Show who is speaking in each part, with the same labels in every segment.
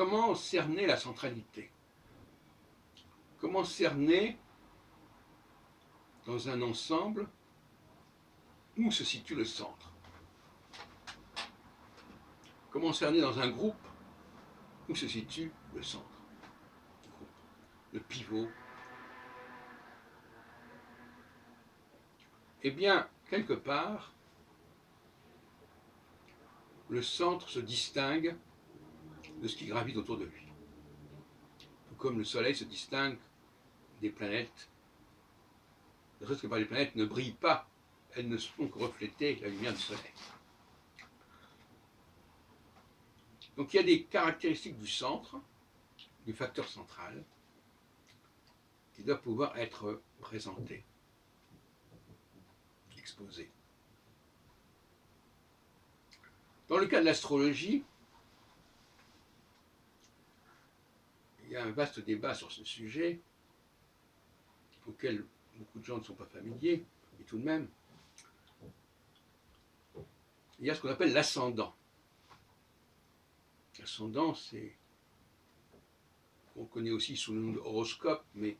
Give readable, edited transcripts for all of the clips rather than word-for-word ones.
Speaker 1: comment cerner la centralité? Comment cerner dans un ensemble où se situe le centre? Comment cerner dans un groupe où se situe le centre du groupe, le pivot? Eh bien, quelque part, le centre se distingue de ce qui gravite autour de lui. Tout comme le Soleil se distingue des planètes, de sorte que les planètes ne brillent pas, elles ne font que refléter la lumière du Soleil. Donc il y a des caractéristiques du centre, du facteur central, qui doivent pouvoir être présentées, exposées. Dans le cas de l'astrologie, il y a un vaste débat sur ce sujet, auquel beaucoup de gens ne sont pas familiers, mais tout de même. Il y a ce qu'on appelle l'ascendant. L'ascendant, c'est, on connaît aussi sous le nom d'horoscope, mais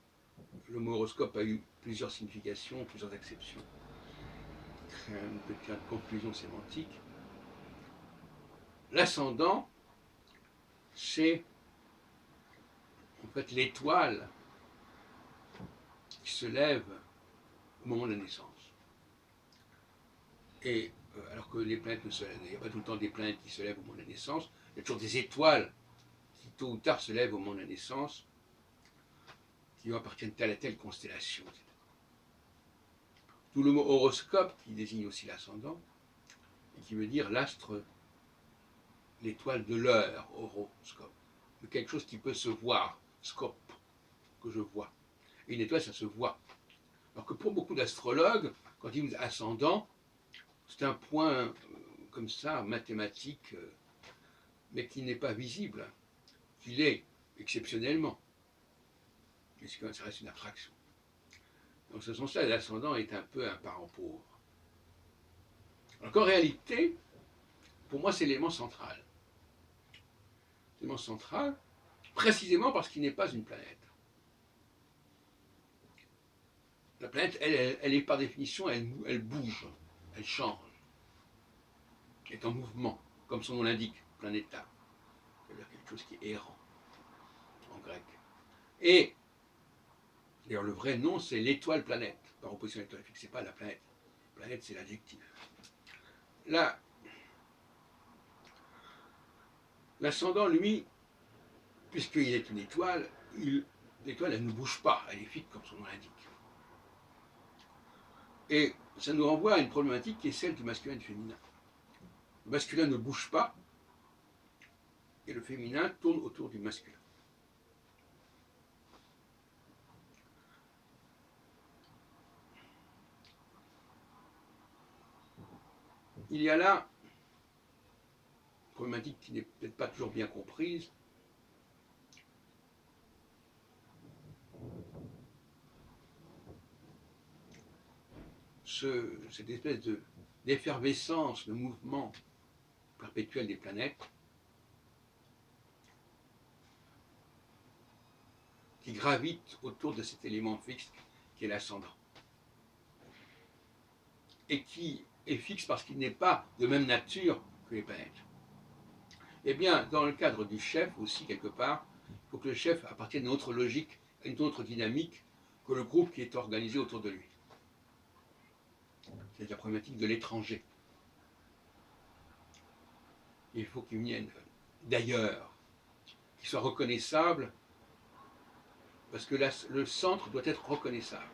Speaker 1: le mot horoscope a eu plusieurs significations, plusieurs acceptions. C'est une petite confusion sémantique. L'ascendant, c'est en fait l'étoile qui se lève au moment de la naissance. Et alors que les planètes ne se lèvent, il n'y a pas tout le temps des planètes qui se lèvent au moment de la naissance, il y a toujours des étoiles qui tôt ou tard se lèvent au moment de la naissance, qui appartiennent à telle constellation, etc. Tout le mot horoscope, qui désigne aussi l'ascendant, et qui veut dire l'astre, l'étoile de l'heure, horoscope, de quelque chose qui peut se voir, scope, que je vois. Et une étoile, ça se voit. Alors que pour beaucoup d'astrologues, quand ils disent ascendant, c'est un point comme ça, mathématique, mais qui n'est pas visible, qu'il est exceptionnellement. Mais ça reste une abstraction. Dans ce sens-là, l'ascendant est un peu un parent pauvre. Alors qu'en réalité, pour moi, c'est l'élément central. L'élément central, précisément parce qu'il n'est pas une planète. La planète, elle est par définition, elle bouge, elle change, elle est en mouvement, comme son nom l'indique, planéta. C'est-à-dire quelque chose qui est errant, en grec. Et, d'ailleurs, le vrai nom, c'est l'étoile planète, par opposition à l'étoile fixe, c'est pas la planète. La planète, c'est l'adjectif. Là, l'ascendant, lui, puisqu'il est une étoile, l'étoile, elle ne bouge pas, elle est fixe comme son nom l'indique. Et ça nous renvoie à une problématique qui est celle du masculin et du féminin. Le masculin ne bouge pas, et le féminin tourne autour du masculin. Il y a là une problématique qui n'est peut-être pas toujours bien comprise. Cette espèce d'effervescence, de mouvement perpétuel des planètes, qui gravite autour de cet élément fixe qui est l'ascendant. Et qui est fixe parce qu'il n'est pas de même nature que les planètes. Eh bien, dans le cadre du chef aussi, quelque part, il faut que le chef appartienne à une autre logique, à une autre dynamique que le groupe qui est organisé autour de lui. C'est la problématique de l'étranger. Il faut qu'il vienne d'ailleurs, qu'il soit reconnaissable, parce que le centre doit être reconnaissable.